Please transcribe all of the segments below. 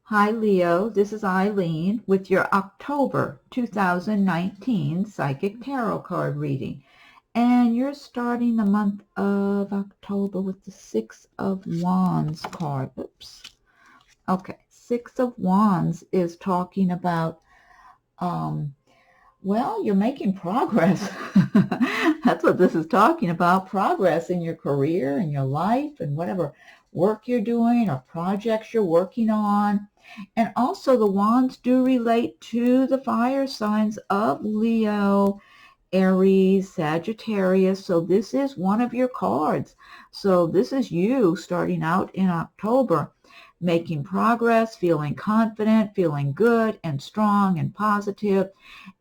Hi Leo, this is Eileen with your October 2019 Psychic Tarot card reading. And you're starting the month of October with the Six of Wands card. Oops. Okay, Six of Wands is talking about, well, you're making progress. That's what this is talking about, progress in your career, in your life, and whatever work you're doing or projects you're working on. And also the wands do relate to the fire signs of Leo, Aries, Sagittarius. So this is one of your cards. So this is you starting out in October, making progress, feeling confident, feeling good and strong and positive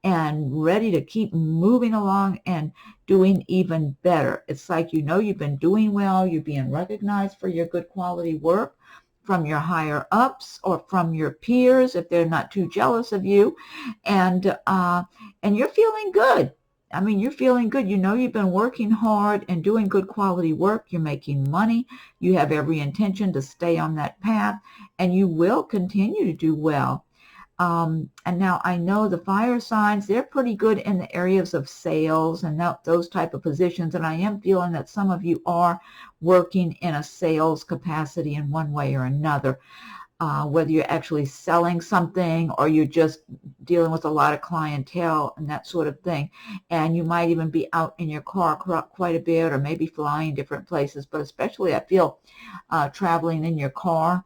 and ready to keep moving along and doing even better. It's like you know you've been doing well, you're being recognized for your good quality work from your higher ups or from your peers if they're not too jealous of you, and you're feeling good. I mean, you're feeling good. You know you've been working hard and doing good quality work. You're making money. You have every intention to stay on that path, and you will continue to do well. And now I know the fire signs, they're pretty good in the areas of sales and those type of positions. And I am feeling that some of you are working in a sales capacity in one way or another, whether you're actually selling something or you're just dealing with a lot of clientele and that sort of thing. And you might even be out in your car quite a bit or maybe flying different places, but especially I feel traveling in your car.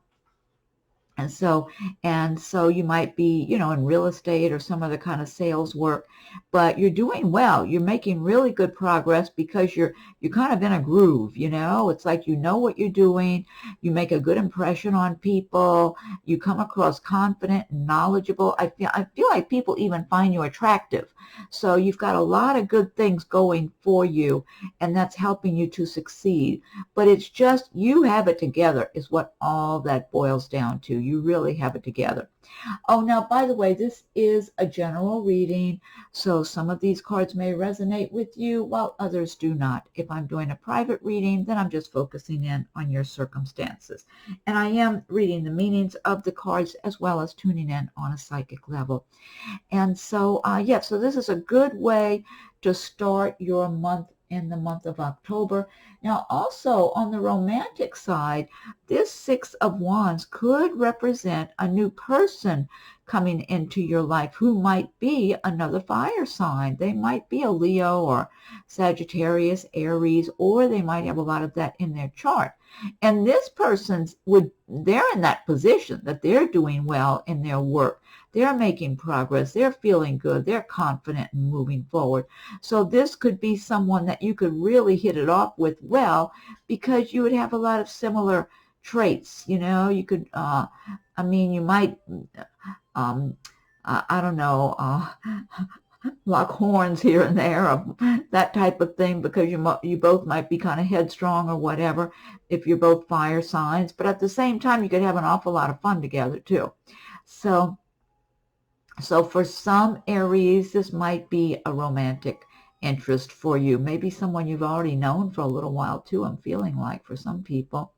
And so you might be, in real estate or some other kind of sales work, but you're doing well. You're making really good progress because you're kind of in a groove, It's like you know what you're doing. You make a good impression on people. You come across confident and knowledgeable. I feel like people even find you attractive. So you've got a lot of good things going for you, and that's helping you to succeed. But it's just you have it together is what all that boils down to. You really have it together. Oh, now, by the way, this is a general reading, so some of these cards may resonate with you while others do not. If I'm doing a private reading, then I'm just focusing in on your circumstances. And I am reading the meanings of the cards as well as tuning in on a psychic level. And so, so this is a good way to start your month in the month of October. Now, also on the romantic side, this Six of Wands could represent a new person coming into your life who might be another fire sign. They might be a Leo or Sagittarius, Aries, or they might have a lot of that in their chart. And this they're in that position that they're doing well in their work. They're making progress. They're feeling good. They're confident and moving forward. So this could be someone that you could really hit it off with well because you would have a lot of similar traits. You could, you might, I don't know, lock horns here and there or that type of thing because you both might be kind of headstrong or whatever if you're both fire signs. But at the same time, you could have an awful lot of fun together too. So for some Aries, this might be a romantic interest for you. Maybe someone you've already known for a little while too, I'm feeling like for some people.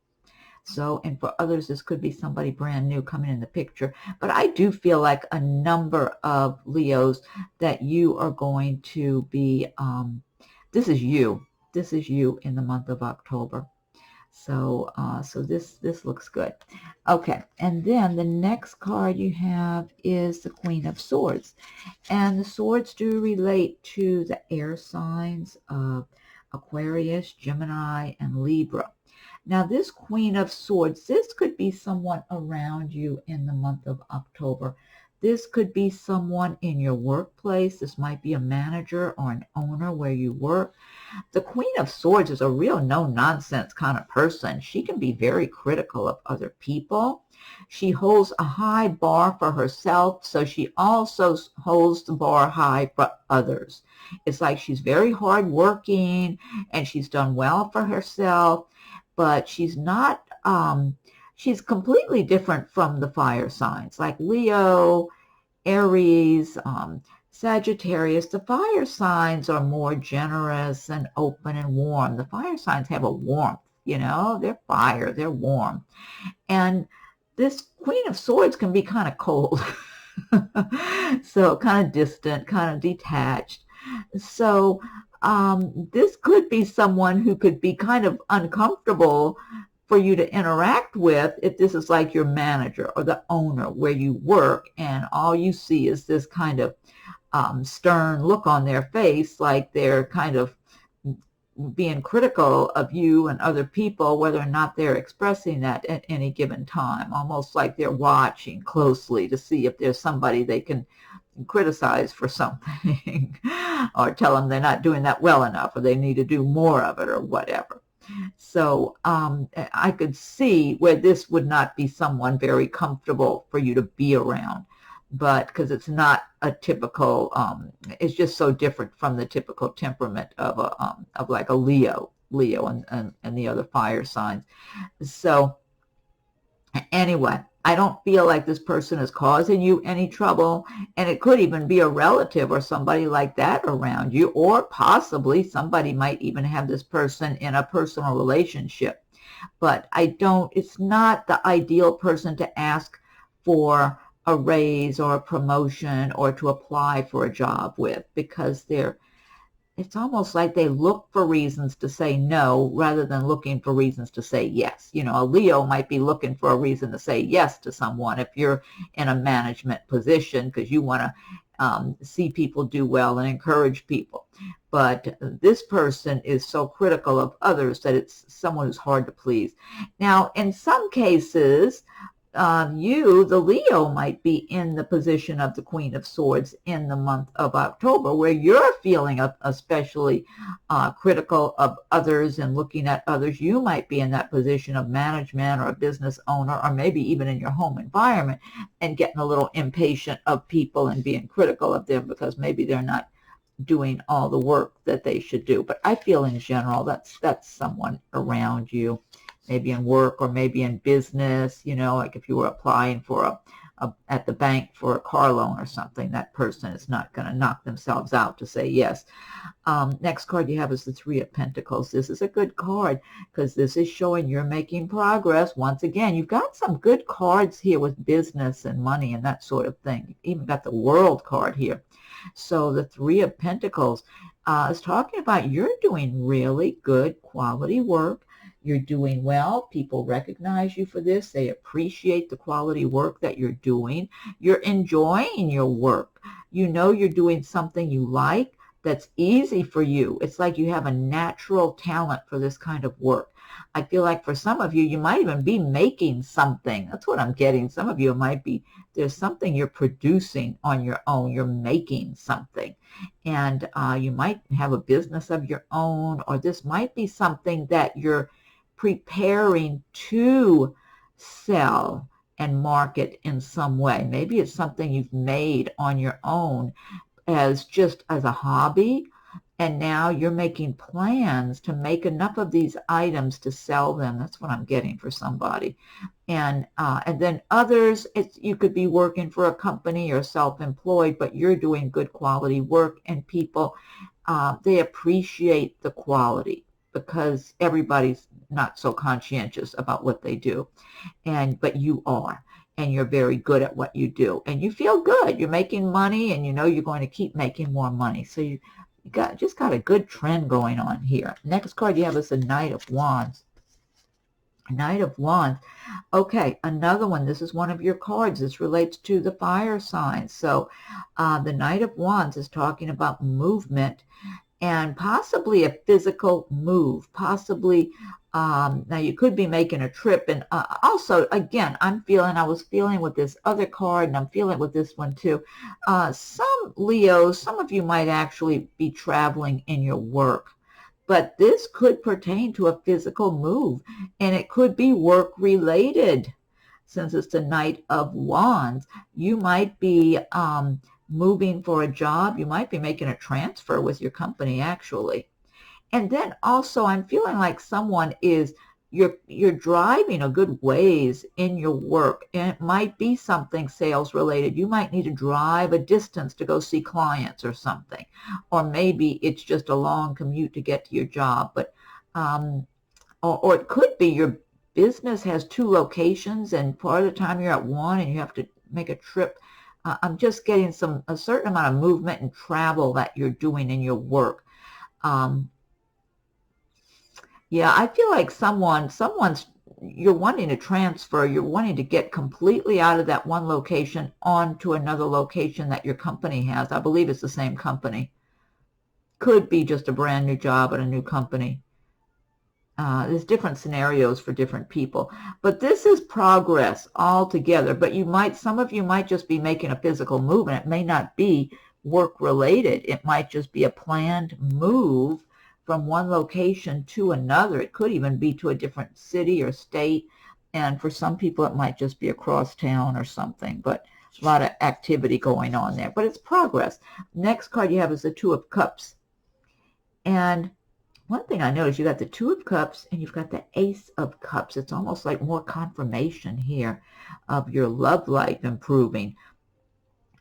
So, and for others, this could be somebody brand new coming in the picture. But I do feel like a number of Leos that you are going to be, this is you in the month of October. So, this looks good. Okay, and then the next card you have is the Queen of Swords. And the swords do relate to the air signs of Aquarius, Gemini, and Libra. Now, this Queen of Swords, this could be someone around you in the month of October. This could be someone in your workplace. This might be a manager or an owner where you work. The Queen of Swords is a real no-nonsense kind of person. She can be very critical of other people. She holds a high bar for herself, so she also holds the bar high for others. It's like she's very hardworking and she's done well for herself, but she's not, she's completely different from the fire signs like Leo, Aries, Sagittarius. The fire signs are more generous and open and warm. The fire signs have a warmth, they're fire, they're warm. And this Queen of Swords can be kind of cold. So kind of distant, kind of detached. So this could be someone who could be kind of uncomfortable for you to interact with if this is like your manager or the owner where you work, and all you see is this kind of stern look on their face, like they're kind of being critical of you and other people, whether or not they're expressing that at any given time, almost like they're watching closely to see if there's somebody they can criticize for something or tell them they're not doing that well enough or they need to do more of it or whatever. So I could see where this would not be someone very comfortable for you to be around, but because it's not a typical, it's just so different from the typical temperament of like a Leo and the other fire signs. So anyway, I don't feel like this person is causing you any trouble, and it could even be a relative or somebody like that around you, or possibly somebody might even have this person in a personal relationship. But it's not the ideal person to ask for a raise or a promotion or to apply for a job with, because it's almost like they look for reasons to say no rather than looking for reasons to say yes. You know, a Leo might be looking for a reason to say yes to someone if you're in a management position because you want to see people do well and encourage people. But this person is so critical of others that it's someone who's hard to please. Now, in some cases, the Leo, might be in the position of the Queen of Swords in the month of October, where you're feeling especially critical of others and looking at others. You might be in that position of management or a business owner, or maybe even in your home environment, and getting a little impatient of people and being critical of them because maybe they're not doing all the work that they should do. But I feel in general that's someone around you, maybe in work or maybe in business, you know, like if you were applying for at the bank for a car loan or something, that person is not going to knock themselves out to say yes. Next card you have is the Three of Pentacles. This is a good card because this is showing you're making progress. Once again, you've got some good cards here with business and money and that sort of thing. You've even got the World card here. So the Three of Pentacles is talking about you're doing really good quality work. You're doing well. People recognize you for this. They appreciate the quality work that you're doing. You're enjoying your work. You know you're doing something you like that's easy for you. It's like you have a natural talent for this kind of work. I feel like for some of you, you might even be making something. That's what I'm getting. Some of you might be, there's something you're producing on your own. You're making something. And you might have a business of your own, or this might be something that you're preparing to sell and market in some way. Maybe it's something you've made on your own as a hobby, and now you're making plans to make enough of these items to sell them. That's what I'm getting for somebody. And then others, you could be working for a company or self-employed, but you're doing good quality work, and people, they appreciate the quality because everybody's not so conscientious about what they do. But you are, and you're very good at what you do, and you feel good. You're making money, and you know you're going to keep making more money. So you just got a good trend going on here. Next card you have is the Knight of Wands. Knight of Wands. Okay, another one. This is one of your cards. This relates to the fire signs. So the Knight of Wands is talking about movement and possibly a physical move, possibly, now you could be making a trip. And also, again, I was feeling with this other card, and I'm feeling with this one too. Some Leos, some of you might actually be traveling in your work, but this could pertain to a physical move, and it could be work related. Since it's the Knight of Wands, you might be moving for a job. You might be making a transfer with your company, actually. And then also I'm feeling like someone you're driving a good ways in your work, and it might be something sales related. You might need to drive a distance to go see clients or something, or maybe it's just a long commute to get to your job. But or it could be you're business has 2 locations, and part of the time you're at one and you have to make a trip. I'm just getting a certain amount of movement and travel that you're doing in your work. Yeah, I feel like you're wanting to transfer, you're wanting to get completely out of that one location onto another location that your company has. I believe it's the same company. Could be just a brand new job at a new company. There's different scenarios for different people. But this is progress altogether. But some of you might just be making a physical move, and it may not be work-related. It might just be a planned move from one location to another. It could even be to a different city or state. And for some people, it might just be across town or something. But a lot of activity going on there. But it's progress. Next card you have is the Two of Cups. And one thing I noticed, you got the Two of Cups and you've got the Ace of Cups. It's almost like more confirmation here of your love life improving.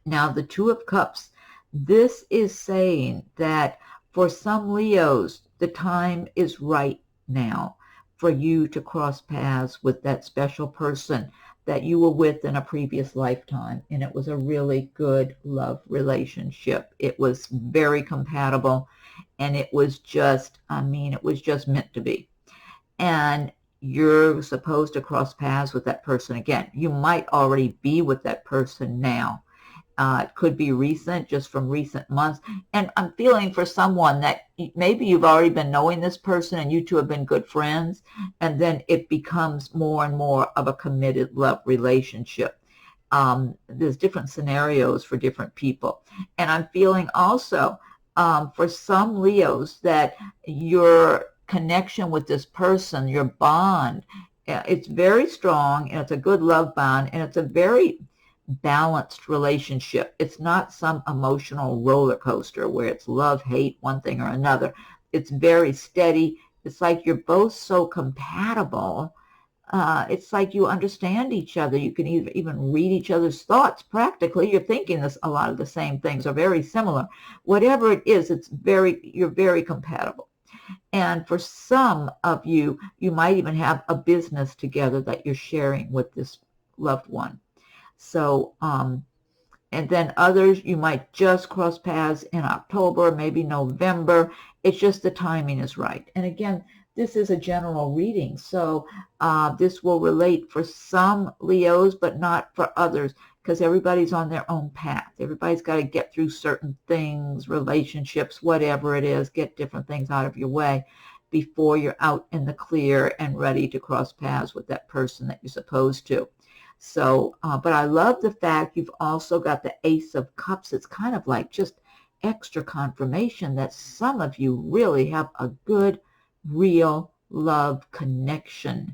Now, the Two of Cups, this is saying that for some Leos, the time is right now for you to cross paths with that special person that you were with in a previous lifetime. And it was a really good love relationship. It was very compatible. And it was just, it was just meant to be. And you're supposed to cross paths with that person again. You might already be with that person now. It could be recent, just from recent months. And I'm feeling for someone that maybe you've already been knowing this person and you two have been good friends, and then it becomes more and more of a committed love relationship. There's different scenarios for different people. And I'm feeling also for some Leos that your connection with this person, your bond, it's very strong, and it's a good love bond, and it's a very balanced relationship. It's not some emotional roller coaster where it's love, hate, one thing or another. It's very steady. It's like you're both so compatible. It's like you understand each other. You can even read each other's thoughts practically. You're thinking a lot of the same things are very similar. Whatever it is, you're very compatible. And for some of you, you might even have a business together that you're sharing with this loved one. So, and then others, you might just cross paths in October, maybe November. It's just the timing is right. And again, this is a general reading. So this will relate for some Leos, but not for others, because everybody's on their own path. Everybody's got to get through certain things, relationships, whatever it is, get different things out of your way before you're out in the clear and ready to cross paths with that person that you're supposed to. So, but I love the fact you've also got the Ace of Cups. It's kind of like just extra confirmation that some of you really have a good, real love connection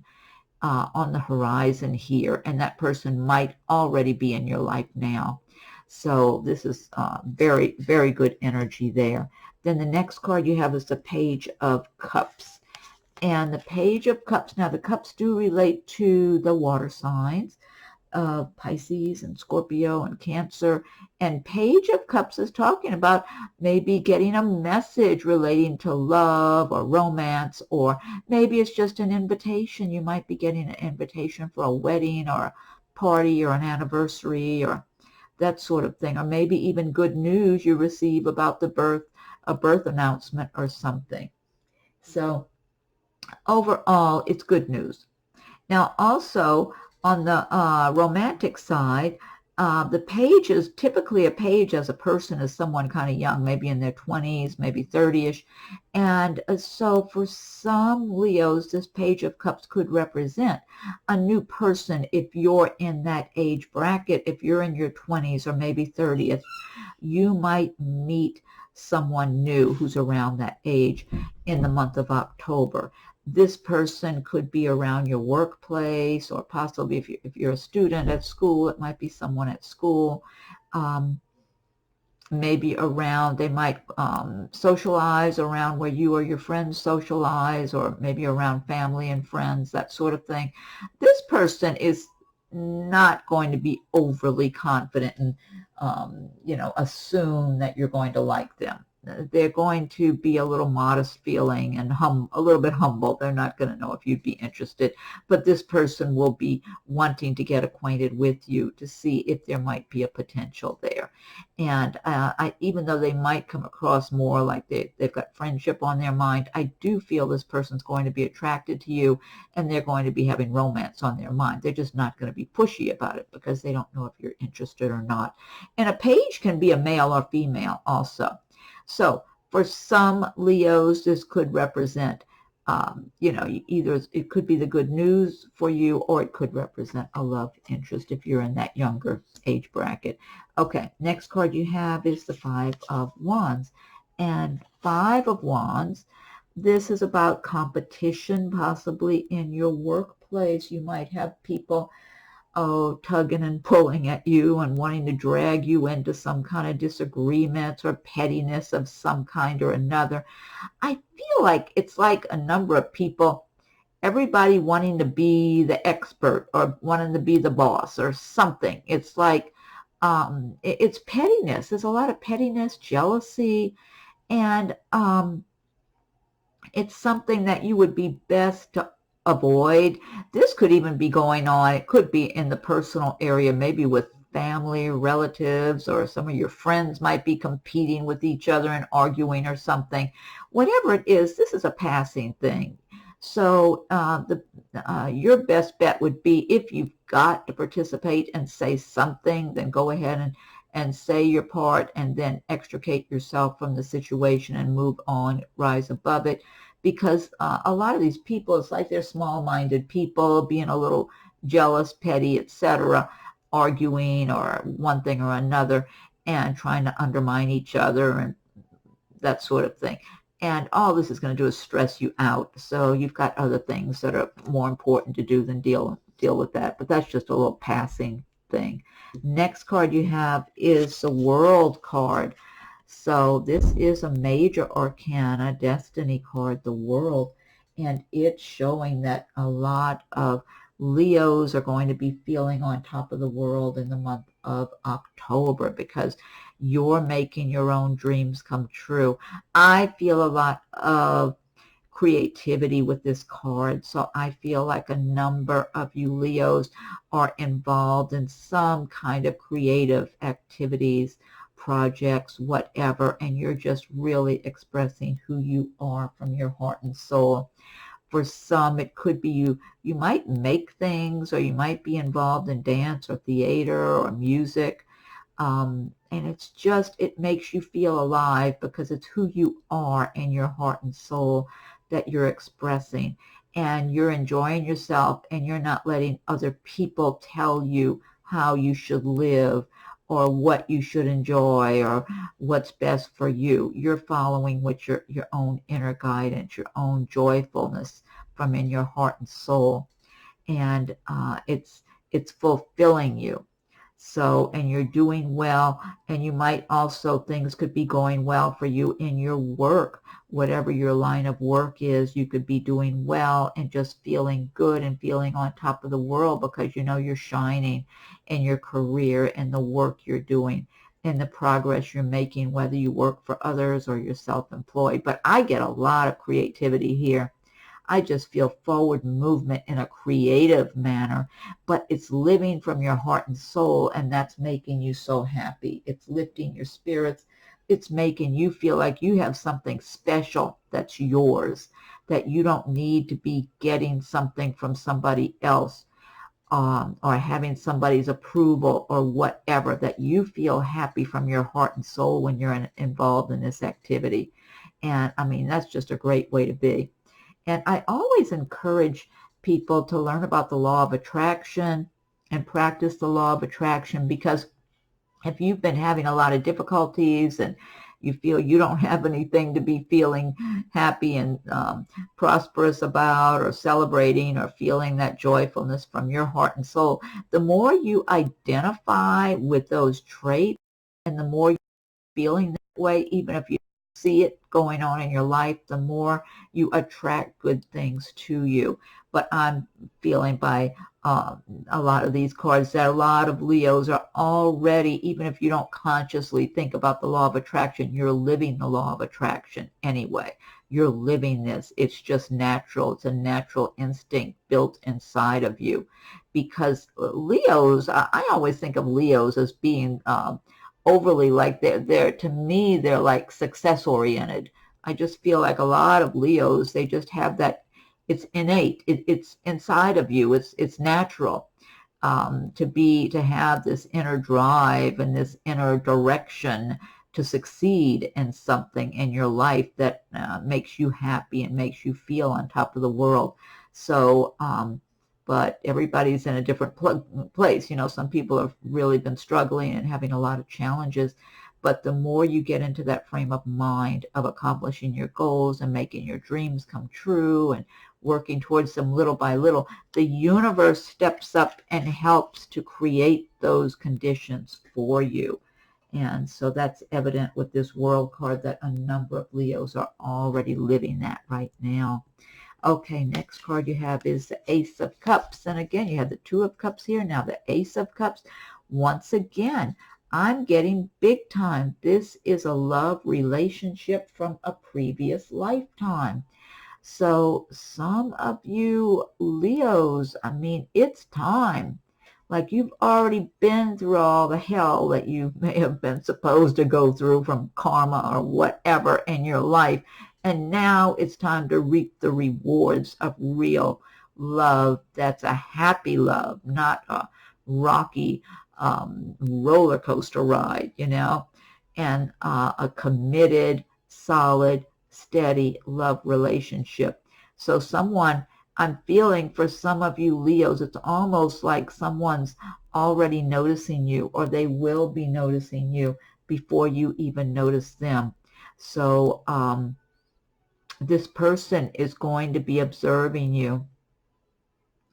on the horizon here. And that person might already be in your life now. So this is very, very good energy there. Then the next card you have is the Page of Cups. And the Page of Cups, now the cups do relate to the water signs of Pisces and Scorpio and Cancer. And Page of Cups is talking about maybe getting a message relating to love or romance, or maybe it's just an invitation. You might be getting an invitation for a wedding or a party or an anniversary or that sort of thing. Or maybe even good news you receive about a birth announcement or something. So overall, it's good news. Now, also on the romantic side, the page is typically a page as a person is someone kind of young, maybe in their 20s, maybe 30-ish. And so for some Leos, this Page of Cups could represent a new person if you're in that age bracket. If you're in your 20s or maybe 30th, you might meet someone new who's around that age in the month of October. This person could be around your workplace, or possibly if you're a student at school, it might be someone at school. Maybe around, they might socialize around where you or your friends socialize, or maybe around family and friends, that sort of thing. This person is not going to be overly confident and, assume that you're going to like them. they're going to be a little modest feeling and a little bit humble. They're not going to know if you'd be interested, but this person will be wanting to get acquainted with you to see if there might be a potential there. And even though they might come across more like they've got friendship on their mind, I do feel this person's going to be attracted to you, and they're going to be having romance on their mind. They're just not going to be pushy about it because they don't know if you're interested or not. And a page can be a male or female also. So for some Leos, this could represent, either it could be the good news for you, or it could represent a love interest if you're in that younger age bracket. Okay, next card you have is the Five of Wands. And Five of Wands, this is about competition, possibly in your workplace. You might have people tugging and pulling at you and wanting to drag you into some kind of disagreements or pettiness of some kind or another. I feel like it's like a number of people, everybody wanting to be the expert or wanting to be the boss or something. It's like it's pettiness. There's a lot of pettiness, jealousy, and it's something that you would be best to avoid. This could even be going on. It could be in the personal area, maybe with family, relatives, or some of your friends might be competing with each other and arguing or something. Whatever it is, this is a passing thing. So your best bet would be, if you've got to participate and say something, then go ahead and say your part, and then extricate yourself from the situation and move on, rise above it. Because a lot of these people, it's like they're small-minded people, being a little jealous, petty, etc., arguing or one thing or another, and trying to undermine each other and that sort of thing. And all this is going to do is stress you out. So you've got other things that are more important to do than deal with that. But that's just a little passing thing. Next card you have is the World card. So this is a major arcana destiny card, the World, and it's showing that a lot of Leos are going to be feeling on top of the world in the month of October, because you're making your own dreams come true. I feel a lot of creativity with this card, so I feel like a number of you Leos are involved in some kind of creative activities, projects, whatever, and you're just really expressing who you are from your heart and soul. For some, it could be you might make things, or you might be involved in dance or theater or music, and it's just, it makes you feel alive because it's who you are in your heart and soul that you're expressing, and you're enjoying yourself, and you're not letting other people tell you how you should live or what you should enjoy or what's best for you. You're following with your own inner guidance, your own joyfulness from in your heart and soul, and it's fulfilling you. So, and you're doing well, and you might also, things could be going well for you in your work. Whatever your line of work is, you could be doing well and just feeling good and feeling on top of the world, because you know you're shining in your career and the work you're doing and the progress you're making, whether you work for others or you're self-employed. But I get a lot of creativity here. I just feel forward movement in a creative manner, but it's living from your heart and soul, and that's making you so happy. It's lifting your spirits. It's making you feel like you have something special that's yours, that you don't need to be getting something from somebody else, or having somebody's approval or whatever, that you feel happy from your heart and soul when you're involved in this activity. And I mean, that's just a great way to be. And I always encourage people to learn about the law of attraction and practice the law of attraction, because if you've been having a lot of difficulties and you feel you don't have anything to be feeling happy and prosperous about, or celebrating, or feeling that joyfulness from your heart and soul, the more you identify with those traits and the more you're feeling that way, even if you see it going on in your life, the more you attract good things to you. But I'm feeling by a lot of these cards, that a lot of Leos are already, even if you don't consciously think about the law of attraction, you're living the law of attraction anyway. You're living this. It's just natural. It's a natural instinct built inside of you. Because Leos, I always think of Leos as being overly, like they're to me, they're like success oriented. I just feel like a lot of Leos, they just have that. It's innate. It's inside of you. It's natural to have this inner drive and this inner direction to succeed in something in your life that makes you happy and makes you feel on top of the world. So, but everybody's in a different place. You know, some people have really been struggling and having a lot of challenges. But the more you get into that frame of mind of accomplishing your goals and making your dreams come true and working towards them little by little, the universe steps up and helps to create those conditions for you. And so that's evident with this World card that a number of Leos are already living that right now. Okay, next card you have is the Ace of Cups. And again, you have the Two of Cups here. Now the Ace of Cups. Once again, I'm getting big time. This is a love relationship from a previous lifetime. So some of you Leos, I mean, it's time. Like you've already been through all the hell that you may have been supposed to go through from karma or whatever in your life. And now it's time to reap the rewards of real love. That's a happy love, not a rocky roller coaster ride, you know, and a committed, solid, steady love relationship. So I'm feeling for some of you Leos, it's almost like someone's already noticing you, or they will be noticing you before you even notice them. So this person is going to be observing you,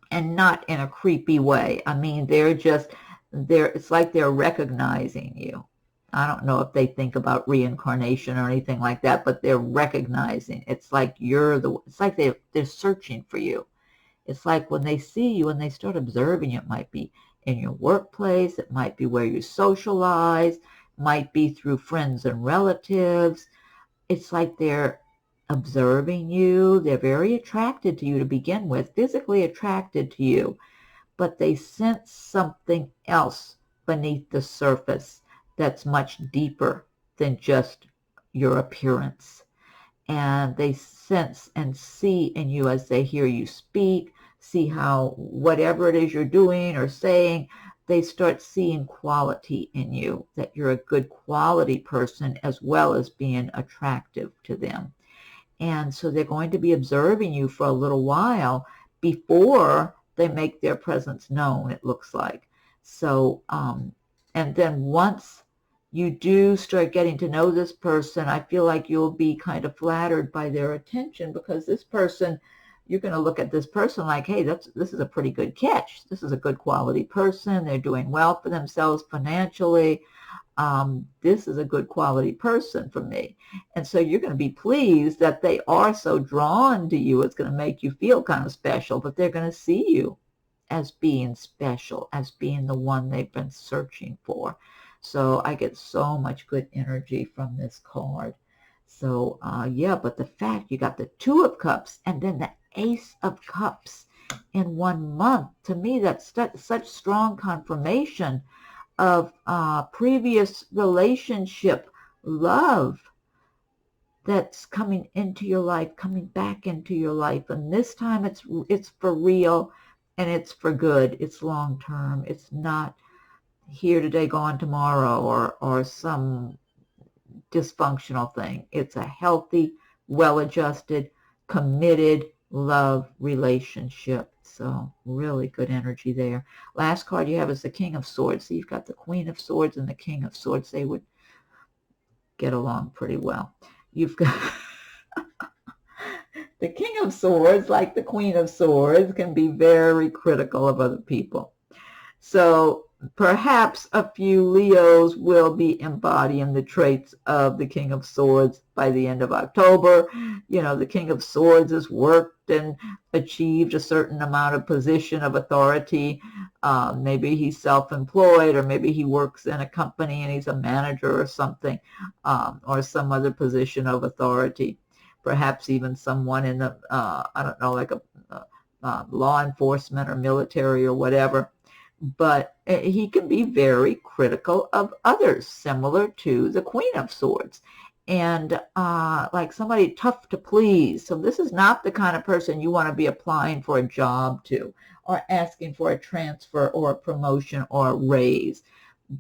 and not in a creepy way. I mean, it's like they're recognizing you. I don't know if they think about reincarnation or anything like that, but they're recognizing. It's like it's like they're searching for you. It's like when they see you and they start observing you, it might be in your workplace, it might be where you socialize, it might be through friends and relatives. It's like they're observing you. They're very attracted to you to begin with, physically attracted to you, but they sense something else beneath the surface that's much deeper than just your appearance. And they sense and see in you as they hear you speak, see how whatever it is you're doing or saying, they start seeing quality in you, that you're a good quality person as well as being attractive to them. And so they're going to be observing you for a little while before they make their presence known, it looks like. So, and then once you do start getting to know this person, I feel like you'll be kind of flattered by their attention, because this person, you're going to look at this person like, hey, this is a pretty good catch. This is a good quality person. They're doing well for themselves financially. This is a good quality person for me. And so you're going to be pleased that they are so drawn to you. It's going to make you feel kind of special, but they're going to see you as being special, as being the one they've been searching for. So I get so much good energy from this card. So yeah, but the fact you got the Two of Cups and then the Ace of Cups in 1 month, to me that's such strong confirmation of previous relationship love that's coming into your life, coming back into your life. And this time it's for real, and it's for good. It's long term. It's not here today, gone tomorrow, or some dysfunctional thing. It's a healthy, well-adjusted, committed love relationship. So really good energy there. Last card you have is the King of Swords. So you've got the Queen of Swords and the King of Swords. They would get along pretty well. You've got the King of Swords, like the Queen of Swords, can be very critical of other people. So perhaps a few Leos will be embodying the traits of the King of Swords by the end of October. You know, the King of Swords has worked and achieved a certain amount of position of authority. Maybe he's self-employed, or maybe he works in a company and he's a manager or something, or some other position of authority. Perhaps even someone in the, I don't know, like a law enforcement or military or whatever. But he can be very critical of others, similar to the Queen of Swords, and like somebody tough to please. So this is not the kind of person you want to be applying for a job to, or asking for a transfer or a promotion or a raise.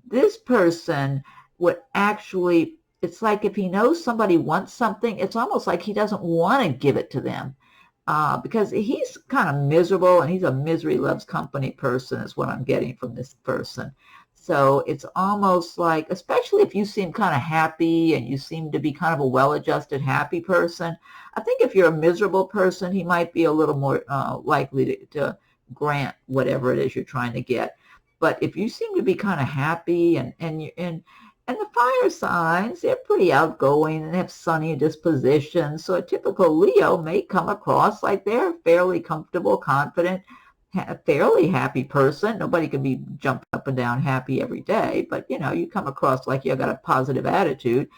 This person would actually, it's like if he knows somebody wants something, it's almost like he doesn't want to give it to them. Because he's kind of miserable, and he's a misery loves company person is what I'm getting from this person. So it's almost like, especially if you seem kind of happy and you seem to be kind of a well-adjusted, happy person, I think if you're a miserable person, he might be a little more likely to grant whatever it is you're trying to get. But if you seem to be kind of happy and the fire signs, they're pretty outgoing and have sunny dispositions. So a typical Leo may come across like they're fairly comfortable, confident, fairly happy person. Nobody can be jumping up and down happy every day, but you know, you come across like you got a positive attitude.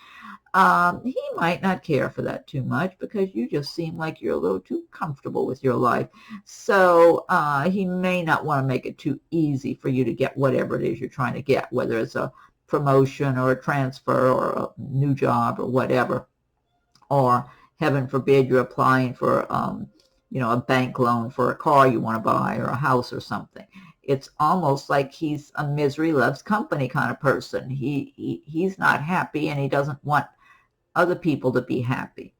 He might not care for that too much because you just seem like you're a little too comfortable with your life. So he may not want to make it too easy for you to get whatever it is you're trying to get, whether it's a promotion or a transfer or a new job or whatever, or heaven forbid you're applying for a bank loan for a car you want to buy or a house or something. It's almost like he's a misery loves company kind of person. He's not happy, and he doesn't want other people to be happy.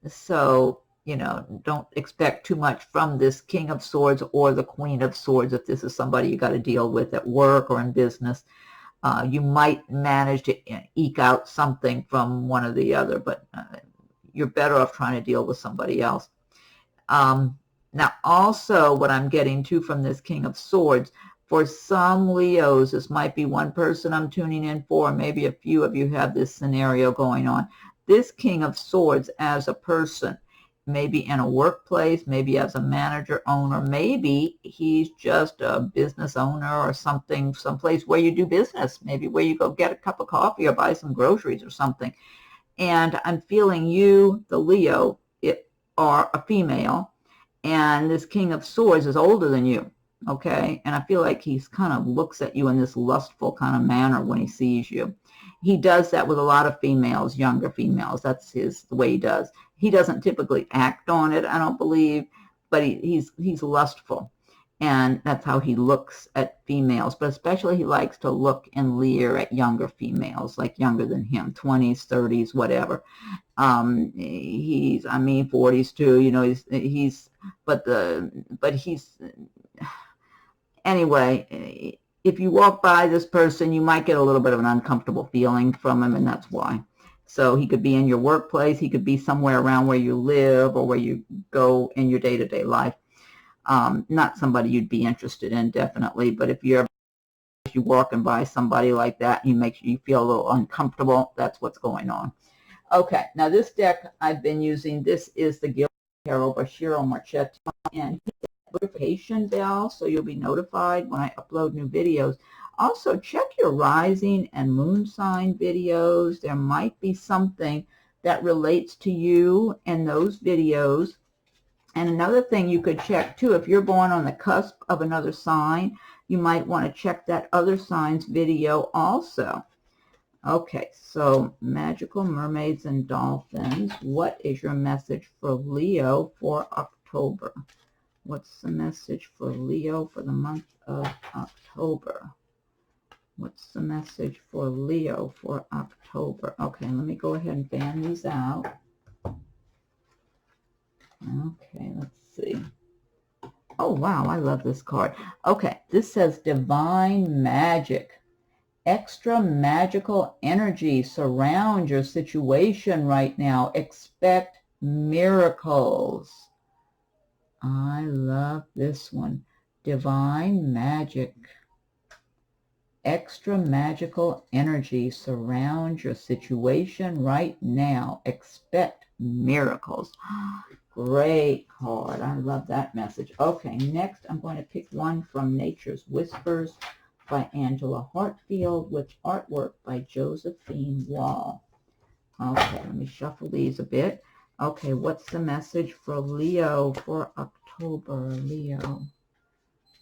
So don't expect too much from this King of Swords or the Queen of Swords if this is somebody you got to deal with at work or in business. You might manage to eke out something from one or the other, but you're better off trying to deal with somebody else. Now, also what I'm getting to from this King of Swords, for some Leos, this might be one person I'm tuning in for, maybe a few of you have this scenario going on. This King of Swords as a person, maybe in a workplace, maybe as a manager, owner, maybe he's just a business owner or something, someplace where you do business, maybe where you go get a cup of coffee or buy some groceries or something. And I'm feeling you, the Leo, are a female, and this King of Swords is older than you, okay? And I feel like he's kind of looks at you in this lustful kind of manner when he sees you. He does that with a lot of females, younger females. That's the way he does. He doesn't typically act on it, I don't believe, but he's lustful. And that's how he looks at females. But especially he likes to look and leer at younger females, like younger than him, 20s, 30s, whatever. He's 40s too, anyway, if you walk by this person, you might get a little bit of an uncomfortable feeling from him, and that's why. So he could be in your workplace, he could be somewhere around where you live or where you go in your day-to-day life. Not somebody you'd be interested in, definitely, but if you're walking by somebody like that, he makes you feel a little uncomfortable, that's what's going on. Okay, now this deck I've been using, this is the Gilded Tarot by Ciro Marchetti, and hit the notification bell so you'll be notified when I upload new videos. Also, check your rising and moon sign videos. There might be something that relates to you in those videos. And another thing you could check too, if you're born on the cusp of another sign, you might want to check that other sign's video also. Okay, so magical mermaids and dolphins, what is your message for Leo for October? What's the message for Leo for the month of October? What's the message for Leo for October? Okay, let me go ahead and fan these out. Okay, let's see. Oh, wow, I love this card. Okay, this says Divine Magic. Extra magical energy surround your situation right now. Expect miracles. I love this one. Divine Magic. extra magical energy surrounds your situation right now. Expect miracles. Great card. I love that message. Okay, next I'm going to pick one from Nature's Whispers by Angela Hartfield with artwork by Josephine Wall. Okay, let me shuffle these a bit. Okay, what's the message for Leo for October? Leo.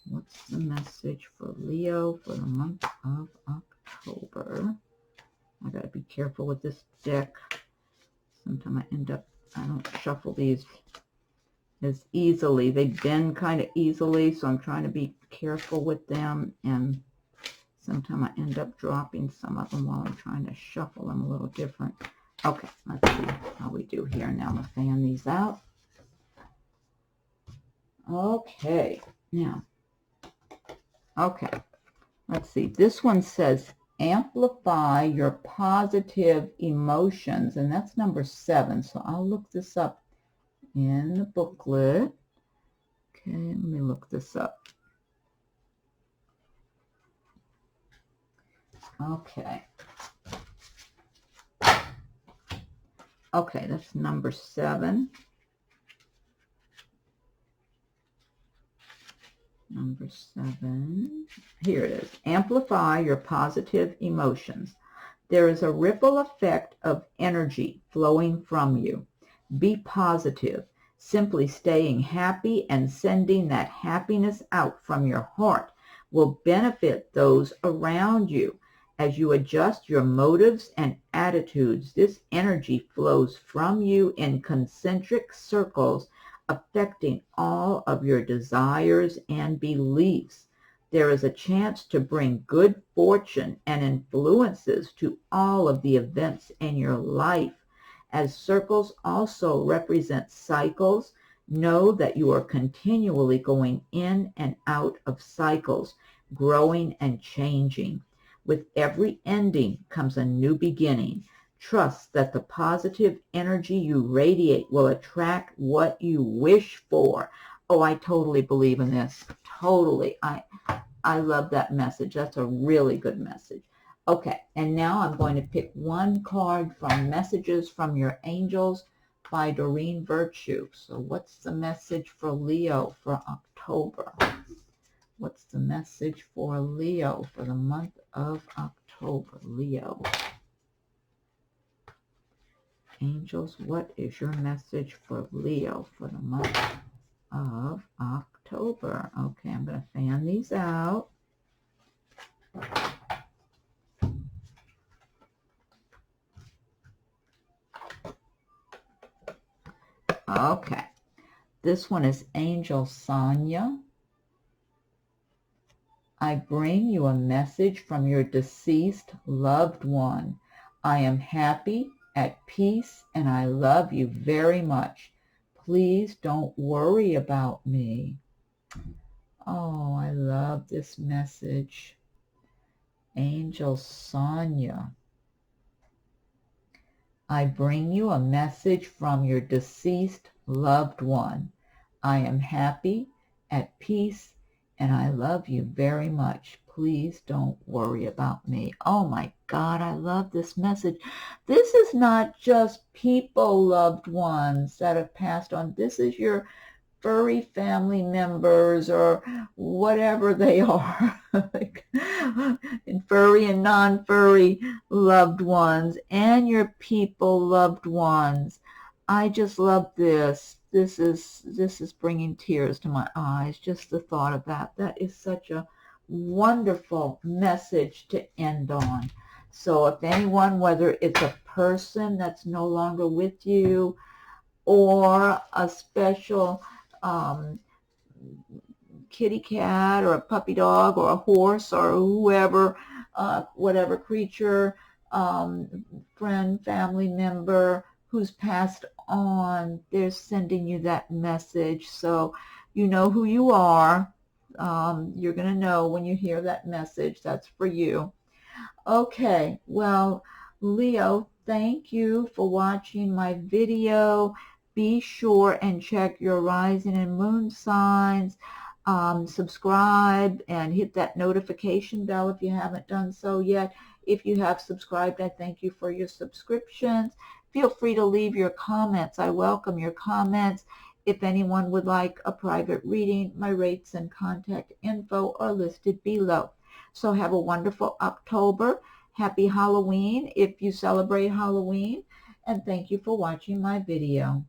What's the message for Leo for the month of October? I got to be careful with this deck. Sometimes I don't shuffle these as easily. They bend kind of easily, so I'm trying to be careful with them. And sometimes I end up dropping some of them while I'm trying to shuffle them a little different. Okay, let's see how we do here. Now I'm going to fan these out. Okay, now. Okay, let's see. This one says, amplify your positive emotions, and that's number 7. So I'll look this up in the booklet. Okay, let me look this up. Okay. Okay, that's number 7. Number 7. Here it is. Amplify your positive emotions. There is a ripple effect of energy flowing from you. Be positive. Simply staying happy and sending that happiness out from your heart will benefit those around you. As you adjust your motives and attitudes, this energy flows from you in concentric circles, affecting all of your desires and beliefs. There is a chance to bring good fortune and influences to all of the events in your life. As circles also represent cycles, know that you are continually going in and out of cycles, growing and changing. With every ending comes a new beginning. Trust that the positive energy you radiate will attract what you wish for. Oh, I totally believe in this. Totally. I love that message. That's a really good message. Okay, and now I'm going to pick one card from Messages from Your Angels by Doreen Virtue. So what's the message for Leo for October? What's the message for Leo for the month of October? Leo. Angels, what is your message for Leo for the month of October? Okay, I'm going to fan these out. Okay, this one is Angel Sonia. I bring you a message from your deceased loved one. I am happy, at peace, and I love you very much. Please don't worry about me. Oh, I love this message. Angel Sonia. I bring you a message from your deceased loved one. I am happy, at peace, and I love you very much. Please don't worry about me. Oh my God, I love this message. This is not just people, loved ones that have passed on. This is your furry family members or whatever they are, like, furry and non-furry loved ones, and your people loved ones. I just love this. This is bringing tears to my eyes, just the thought of that. That is such a wonderful message to end on. So if anyone, whether it's a person that's no longer with you or a special kitty cat or a puppy dog or a horse or whoever, whatever creature, friend, family member who's passed on, they're sending you that message. So you know who you are. You're going to know when you hear that message. That's for you. Okay, well, Leo, thank you for watching my video. Be sure and check your rising and moon signs. Subscribe and hit that notification bell if you haven't done so yet. If you have subscribed, I thank you for your subscriptions. Feel free to leave your comments. I welcome your comments. If anyone would like a private reading, my rates and contact info are listed below. So have a wonderful October. Happy Halloween if you celebrate Halloween. And thank you for watching my video.